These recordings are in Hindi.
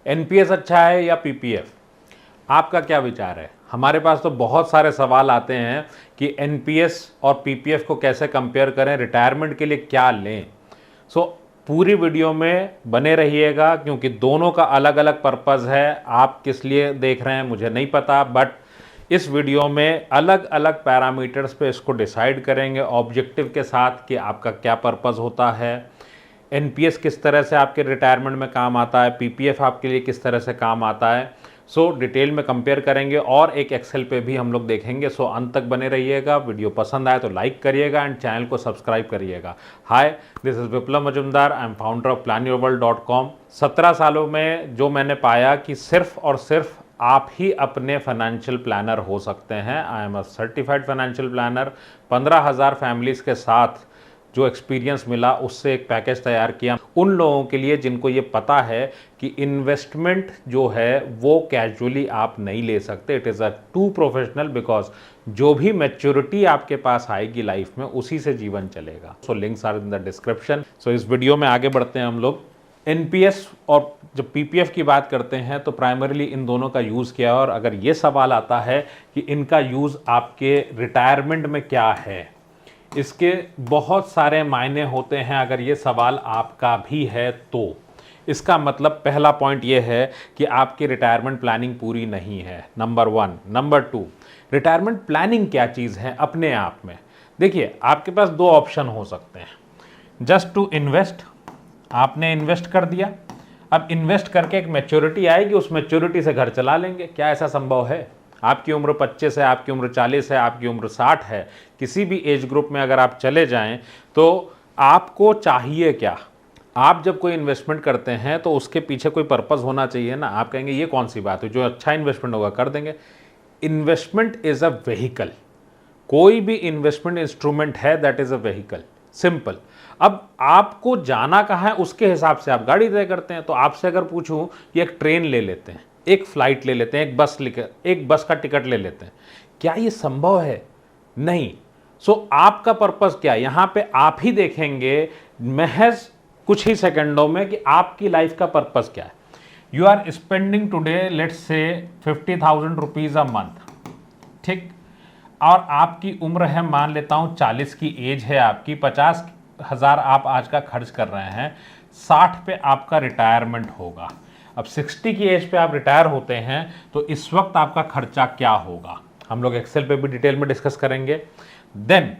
एनपीएस अच्छा है या पीपीएफ? आपका क्या विचार है? हमारे पास तो बहुत सारे सवाल आते हैं कि एनपीएस और पीपीएफ को कैसे कंपेयर करें, रिटायरमेंट के लिए क्या लें। पूरी वीडियो में बने रहिएगा क्योंकि दोनों का अलग अलग पर्पस है। आप किस लिए देख रहे हैं मुझे नहीं पता, बट इस वीडियो में अलग अलग पैरामीटर्स पे इसको डिसाइड करेंगे ऑब्जेक्टिव के साथ कि आपका क्या पर्पस होता है, एनपीएस किस तरह से आपके रिटायरमेंट में काम आता है, पीपीएफ आपके लिए किस तरह से काम आता है। डिटेल में कंपेयर करेंगे और एक एक्सेल पे भी हम लोग देखेंगे। अंत तक बने रहिएगा। वीडियो पसंद आए तो लाइक करिएगा एंड चैनल को सब्सक्राइब करिएगा। Hi, this is Viplav Majumdar, I am founder of planyourworld.com। 17 सालों में जो मैंने पाया कि सिर्फ और सिर्फ आप ही अपने फाइनेंशियल प्लानर हो सकते हैं। I am a certified financial planner. 15,000 families के साथ जो एक्सपीरियंस मिला उससे एक पैकेज तैयार किया उन लोगों के लिए जिनको ये पता है कि इन्वेस्टमेंट जो है वो कैजुअली आप नहीं ले सकते। It is a too professional, because जो भी मैच्योरिटी आपके पास आएगी लाइफ में उसी से जीवन चलेगा। Links are in the description. इस वीडियो में आगे बढ़ते हैं हम लोग। एनपीएस और जब पीपीएफ की बात करते हैं तो प्राइमरीली इन दोनों का यूज़ किया है। और अगर ये सवाल आता है कि इनका यूज़ आपके रिटायरमेंट में क्या है, इसके बहुत सारे मायने होते हैं। अगर ये सवाल आपका भी है तो इसका मतलब पहला पॉइंट ये है कि आपकी रिटायरमेंट प्लानिंग पूरी नहीं है, नंबर 1। नंबर 2, रिटायरमेंट प्लानिंग क्या चीज़ है अपने आप में। देखिए, आपके पास 2 ऑप्शन हो सकते हैं। जस्ट टू इन्वेस्ट, आपने इन्वेस्ट कर दिया, अब इन्वेस्ट करके एक मैच्योरिटी आएगी, उस मैच्योरिटी से घर चला लेंगे। क्या ऐसा संभव है? आपकी उम्र 25 है, आपकी उम्र 40 है, आपकी उम्र 60 है, किसी भी एज ग्रुप में अगर आप चले जाएं तो आपको चाहिए क्या? आप जब कोई इन्वेस्टमेंट करते हैं तो उसके पीछे कोई पर्पस होना चाहिए ना। आप कहेंगे ये कौन सी बात है, जो अच्छा इन्वेस्टमेंट होगा कर देंगे। Investment is a vehicle. कोई भी इन्वेस्टमेंट इंस्ट्रूमेंट है, that is a vehicle, simple. अब आपको जाना कहाँ है उसके हिसाब से आप गाड़ी तय करते हैं। तो आपसे अगर पूछूं कि एक ट्रेन ले लेते हैं, एक फ्लाइट ले लेते हैं, एक बस का टिकट ले लेते हैं, क्या ये संभव है? नहीं। आपका पर्पस क्या है? यहां पे आप ही देखेंगे महज कुछ ही सेकंडों में कि आपकी लाइफ का पर्पस क्या है। You are spending today let's say 50,000 rupees a month, ठीक, और आपकी उम्र है, मान लेता हूं 40 की एज है आपकी, 50,000 आप आज का खर्च कर रहे हैं, 60 पे आपका रिटायरमेंट होगा। अब 60 की एज पे आप रिटायर होते हैं तो इस वक्त आपका खर्चा क्या होगा, हम लोग एक्सेल पे भी डिटेल में डिस्कस करेंगे। देन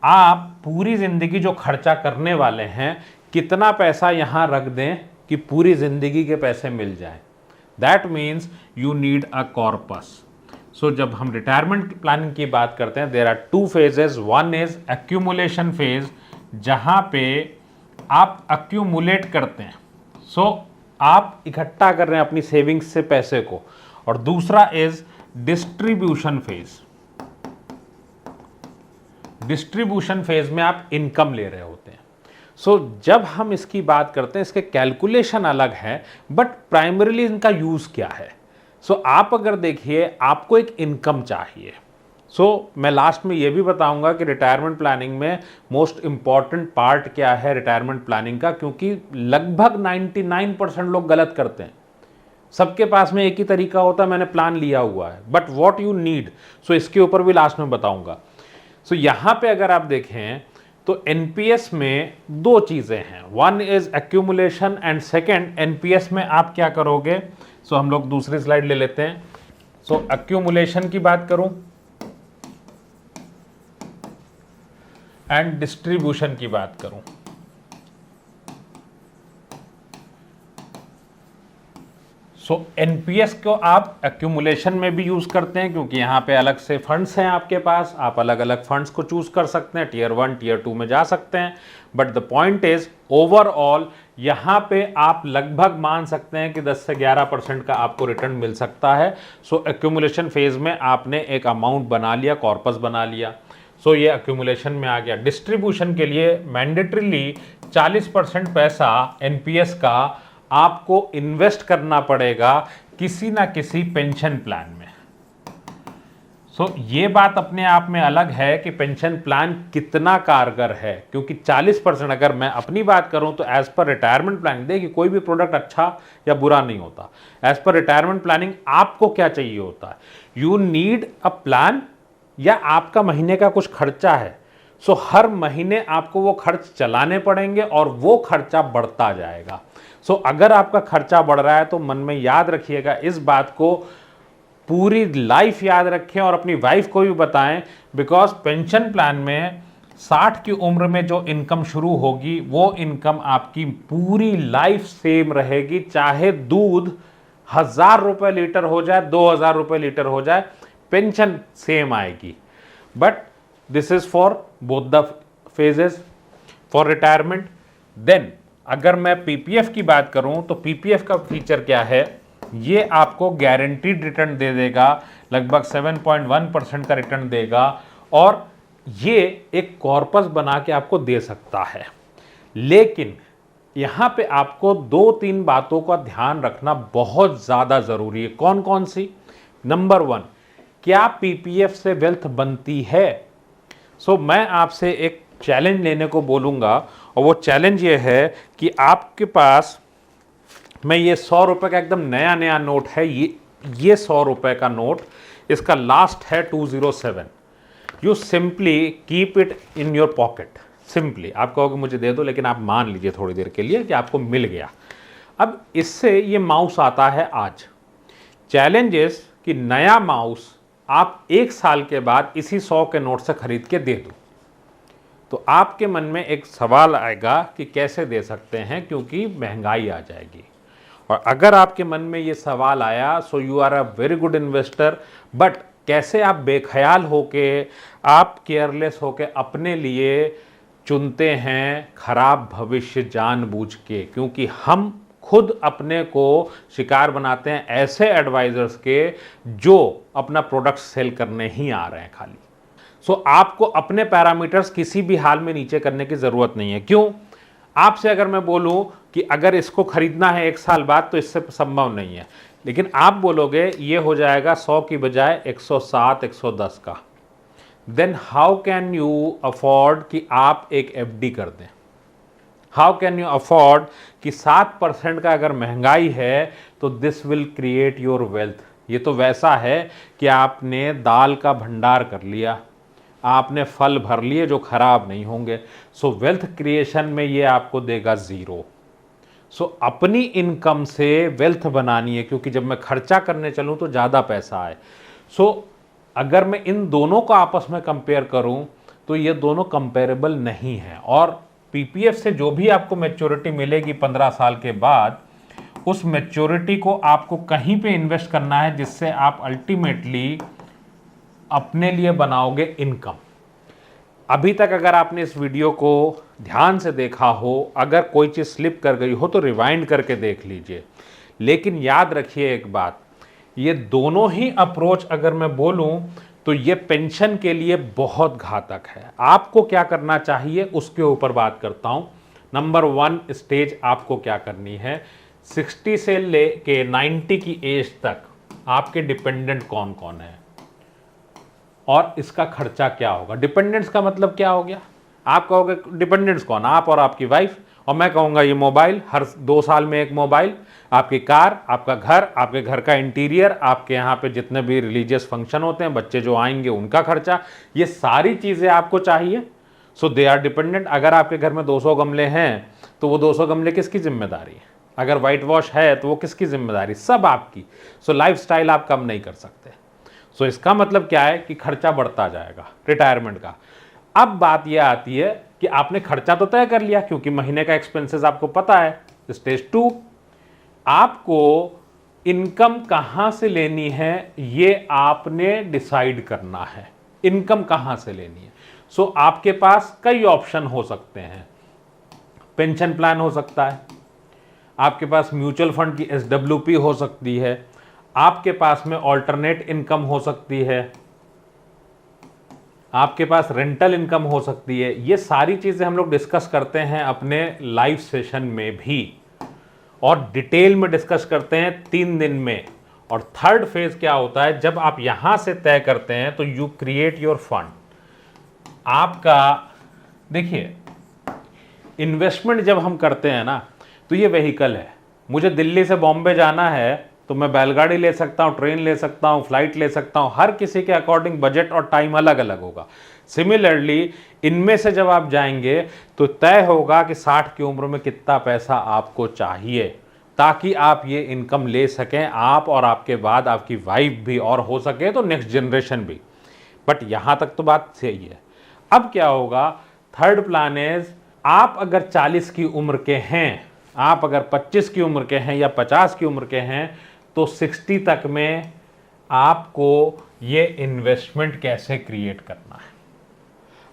आप पूरी जिंदगी जो खर्चा करने वाले हैं, कितना पैसा यहां रख दें कि पूरी जिंदगी के पैसे मिल जाए। That means you need a corpus. जब हम रिटायरमेंट प्लानिंग की बात करते हैं, there are 2 phases. 1 is accumulation phase, जहां पे आप एक्यूमुलेट करते हैं, आप इकट्ठा कर रहे हैं अपनी सेविंग्स से पैसे को। और दूसरा is distribution phase. Distribution phase में आप इनकम ले रहे होते हैं। जब हम इसकी बात करते हैं, इसके कैलकुलेशन अलग है, बट प्राइमरीली इनका यूज क्या है। आप अगर देखिए, आपको एक इनकम चाहिए। मैं लास्ट में ये भी बताऊंगा कि रिटायरमेंट प्लानिंग में मोस्ट इंपॉर्टेंट पार्ट क्या है रिटायरमेंट प्लानिंग का, क्योंकि लगभग 99% लोग गलत करते हैं। सबके पास में एक ही तरीका होता है, मैंने प्लान लिया हुआ है, बट व्हाट यू नीड, इसके ऊपर भी लास्ट में बताऊंगा। यहां पे अगर आप देखें तो एनपीएस में 2 चीजें हैं। 1 is accumulation and second, NPS में आप क्या करोगे। हम लोग दूसरी स्लाइड ले लेते हैं। एक्यूमुलेशन की बात करूं एंड डिस्ट्रीब्यूशन की बात करूं, एनपीएस को आप एक्यूमुलेशन में भी यूज करते हैं क्योंकि यहां पे अलग से फंड्स हैं आपके पास, आप अलग अलग फंड्स को चूज कर सकते हैं, टीयर 1 टीयर 2 में जा सकते हैं। But the point is overall यहां पे आप लगभग मान सकते हैं कि 10 से 11% का आपको रिटर्न मिल सकता है। एक्यूमुलेशन फेज में आपने एक अमाउंट बना लिया, कॉर्पस बना लिया, ये एक्यूमुलेशन में आ गया। डिस्ट्रीब्यूशन के लिए मैंडेटरीली 40% पैसा एनपीएस का आपको इन्वेस्ट करना पड़ेगा किसी ना किसी पेंशन प्लान में। ये बात अपने आप में अलग है कि पेंशन प्लान कितना कारगर है, क्योंकि 40%, अगर मैं अपनी बात करूं तो एज पर रिटायरमेंट प्लानिंग, देखिए कोई भी प्रोडक्ट अच्छा या बुरा नहीं होता। एज पर रिटायरमेंट प्लानिंग आपको क्या चाहिए होता है, यू नीड अ प्लान, या आपका महीने का कुछ खर्चा है, हर महीने आपको वो खर्च चलाने पड़ेंगे और वो खर्चा बढ़ता जाएगा। अगर आपका खर्चा बढ़ रहा है तो मन में याद रखिएगा, इस बात को पूरी लाइफ याद रखें और अपनी वाइफ को भी बताएं, बिकॉज पेंशन प्लान में 60 की उम्र में जो इनकम शुरू होगी वो इनकम आपकी पूरी लाइफ सेम रहेगी, चाहे दूध 1000 रुपये लीटर हो जाए, 2000 रुपये लीटर हो जाए, पेंशन सेम आएगी। But this is for both the phases for retirement. Then अगर मैं पीपीएफ की बात करूं तो पीपीएफ का फीचर क्या है, ये आपको गारंटीड रिटर्न दे देगा, लगभग 7.1% का रिटर्न देगा, और ये एक कॉर्पस बना के आपको दे सकता है। लेकिन यहां पे आपको 2-3 बातों का ध्यान रखना बहुत ज्यादा जरूरी है। कौन कौन सी? नंबर 1, क्या पीपीएफ से वेल्थ बनती है? मैं आपसे एक चैलेंज लेने को बोलूंगा, और वो चैलेंज ये है कि आपके पास, मैं ये 100 रुपये का एकदम नया नया नोट है, ये 100 रुपये का नोट, इसका लास्ट है 207। You simply keep it in your pocket. Simply आप कहोगे मुझे दे दो, लेकिन आप मान लीजिए थोड़ी देर के लिए कि आपको मिल गया। अब इससे ये माउस आता है आज। चैलेंजेस कि नया माउस आप 1 साल के बाद इसी 100 के नोट से खरीद के दे दो, तो आपके मन में एक सवाल आएगा कि कैसे दे सकते हैं, क्योंकि महंगाई आ जाएगी। और अगर आपके मन में ये सवाल आया, so you are a very good investor, but कैसे आप बेख्याल होके, आप केयरलेस होके अपने लिए चुनते हैं खराब भविष्य जानबूझ के, क्योंकि हम खुद अपने को शिकार बनाते हैं ऐसे एडवाइजर्स के जो अपना प्रोडक्ट सेल करने ही आ रहे हैं खाली। आपको अपने पैरामीटर्स किसी भी हाल में नीचे करने की जरूरत नहीं है। क्यों? आपसे अगर मैं बोलूं कि अगर इसको खरीदना है 1 साल बाद, तो इससे संभव नहीं है, लेकिन आप बोलोगे ये हो जाएगा 100 की बजाय 107, 110 का, then how can you afford कि आप एक एफडी कर दें? हाउ कैन यू अफोर्ड कि 7% का अगर महंगाई है तो this will create your wealth? ये तो वैसा है कि आपने दाल का भंडार कर लिया, आपने फल भर लिए जो खराब नहीं होंगे। वेल्थ क्रिएशन में ये आपको देगा 0। अपनी इनकम से वेल्थ बनानी है, क्योंकि जब मैं खर्चा करने चलूं तो ज़्यादा पैसा आए। अगर मैं इन दोनों को आपस में कंपेयर करूं तो ये दोनों कंपेरेबल नहीं है। और पीपीएफ से जो भी आपको मैच्योरिटी मिलेगी 15 साल के बाद, उस मैच्योरिटी को आपको कहीं पे इन्वेस्ट करना है जिससे आप अल्टीमेटली अपने लिए बनाओगे इनकम। अभी तक अगर आपने इस वीडियो को ध्यान से देखा हो, अगर कोई चीज़ स्लिप कर गई हो तो रिवाइंड करके देख लीजिए। लेकिन याद रखिए एक बात, ये दोनों ही अप्रोच अगर मैं बोलूं तो ये पेंशन के लिए बहुत घातक है। आपको क्या करना चाहिए उसके ऊपर बात करता हूं। नंबर 1 स्टेज आपको क्या करनी है, 60 से लेके 90 की एज तक आपके डिपेंडेंट कौन कौन है और इसका खर्चा क्या होगा। डिपेंडेंट्स का मतलब क्या हो गया? आप कहोगे डिपेंडेंट्स कौन? आप और आपकी वाइफ, और मैं कहूँगा ये मोबाइल, हर 2 साल में एक मोबाइल, आपकी कार, आपका घर, आपके घर का इंटीरियर, आपके यहाँ पे जितने भी रिलीजियस फंक्शन होते हैं, बच्चे जो आएंगे उनका खर्चा, ये सारी चीज़ें आपको चाहिए। They are dependent. अगर आपके घर में 200 गमले हैं तो वो 200 गमले किसकी जिम्मेदारी है? अगर वाइट वॉश है तो वो किसकी जिम्मेदारी? सब आपकी। लाइफस्टाइल आप कम नहीं कर सकते। इसका मतलब क्या है कि खर्चा बढ़ता जाएगा रिटायरमेंट का। अब बात यह आती है कि आपने खर्चा तो तय कर लिया, क्योंकि महीने का एक्सपेंसेस आपको पता है। स्टेज 2, आपको इनकम कहां से लेनी है ये आपने डिसाइड करना है। इनकम कहां से लेनी है? आपके पास कई ऑप्शन हो सकते हैं। पेंशन प्लान हो सकता है, आपके पास म्यूचुअल फंड की SWP हो सकती है, आपके पास में ऑल्टरनेट इनकम हो सकती है, आपके पास रेंटल इनकम हो सकती है। ये सारी चीज़ें हम लोग डिस्कस करते हैं अपने लाइव सेशन में भी, और डिटेल में डिस्कस करते हैं 3 दिन में। और थर्ड फेज क्या होता है, जब आप यहां से तय करते हैं तो यू क्रिएट योर फंड। आपका देखिए, इन्वेस्टमेंट जब हम करते हैं ना, तो ये व्हीकल है। मुझे दिल्ली से बॉम्बे जाना है तो मैं बैलगाड़ी ले सकता हूँ, ट्रेन ले सकता हूँ, फ्लाइट ले सकता हूँ। हर किसी के अकॉर्डिंग बजट और टाइम अलग अलग होगा। सिमिलरली इनमें से जब आप जाएंगे तो तय होगा कि 60 की उम्र में कितना पैसा आपको चाहिए, ताकि आप ये इनकम ले सकें, आप और आपके बाद आपकी वाइफ भी, और हो सके तो नेक्स्ट जनरेशन भी। बट यहाँ तक तो बात सही है। अब क्या होगा, थर्ड प्लान इज, आप अगर 40 की उम्र के हैं, आप अगर 25 की उम्र के हैं या 50 की उम्र के हैं, तो 60 तक में आपको ये इन्वेस्टमेंट कैसे क्रिएट करना है।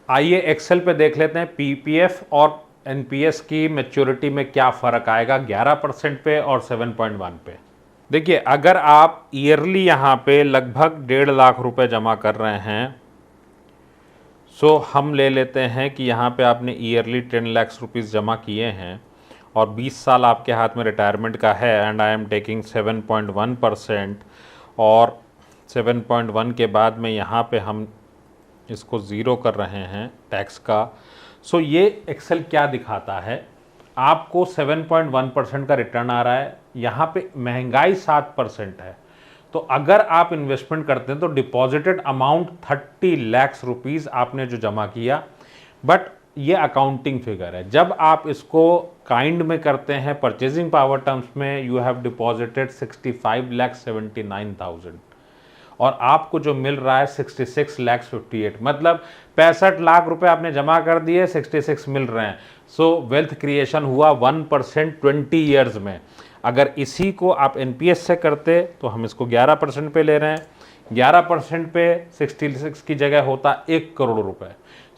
आइए एक्सेल पे देख लेते हैं पीपीएफ और एनपीएस की मैच्योरिटी में क्या फ़र्क आएगा 11% पे और 7.1 पे। देखिए, अगर आप ईयरली यहाँ पे लगभग 1.5 लाख रुपए जमा कर रहे हैं, सो हम ले लेते हैं कि यहाँ पे आपने ईयरली 10 लाख रुपीज़ जमा किए हैं और 20 साल आपके हाथ में रिटायरमेंट का है, एंड आई एम टेकिंग 7.1%, और 7.1 के बाद में यहाँ पे हम इसको ज़ीरो कर रहे हैं टैक्स का। सो ये एक्सेल क्या दिखाता है, आपको 7.1% का रिटर्न आ रहा है, यहाँ पे महंगाई 7% है। तो अगर आप इन्वेस्टमेंट करते हैं तो डिपॉजिटेड अमाउंट 30 लाख रुपीज़ आपने जो जमा किया, बट ये अकाउंटिंग फिगर है। जब आप इसको काइंड में करते हैं, परचेजिंग पावर टर्म्स में, यू हैव डिपॉजिटेड 65,79,000 और आपको जो मिल रहा है 66,58,000, मतलब 65 लाख रुपए आपने जमा कर दिए, 66 मिल रहे हैं। सो वेल्थ क्रिएशन हुआ 1% 20 ईयर्स में। अगर इसी को आप एनपीएस से करते तो हम इसको 11% पे ले रहे हैं, 11% पे 66 की जगह होता 1 करोड़ रुपए।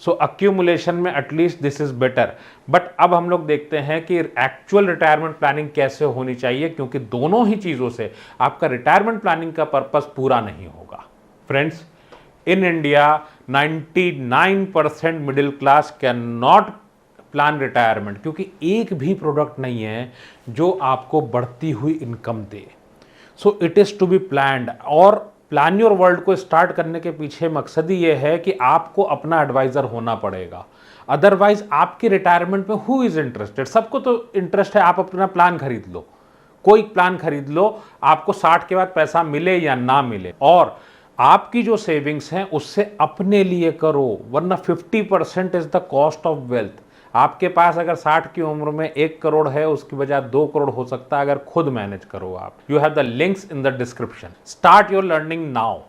सो अक्यूमुलेशन में at least this is better. But अब हम लोग देखते हैं कि एक्चुअल रिटायरमेंट प्लानिंग कैसे होनी चाहिए, क्योंकि दोनों ही चीज़ों से आपका रिटायरमेंट प्लानिंग का पर्पस पूरा नहीं होगा। Friends, in India 99% middle class can not plan retirement, क्योंकि एक भी प्रोडक्ट नहीं है जो आपको बढ़ती हुई इनकम दे। So it is to be planned. और प्लान योर वर्ल्ड को स्टार्ट करने के पीछे मकसद ही ये है कि आपको अपना एडवाइज़र होना पड़ेगा। अदरवाइज आपकी रिटायरमेंट में हु इज़ इंटरेस्टेड? सबको तो इंटरेस्ट है आप अपना प्लान खरीद लो, कोई प्लान खरीद लो, आपको 60 के बाद पैसा मिले या ना मिले। और आपकी जो सेविंग्स हैं उससे अपने लिए करो, वरना 50% is the cost of wealth. आपके पास अगर 60 की उम्र में 1 करोड़ है, उसकी बजाय 2 करोड़ हो सकता है अगर खुद मैनेज करो आप। You have the links in the description. Start your learning now.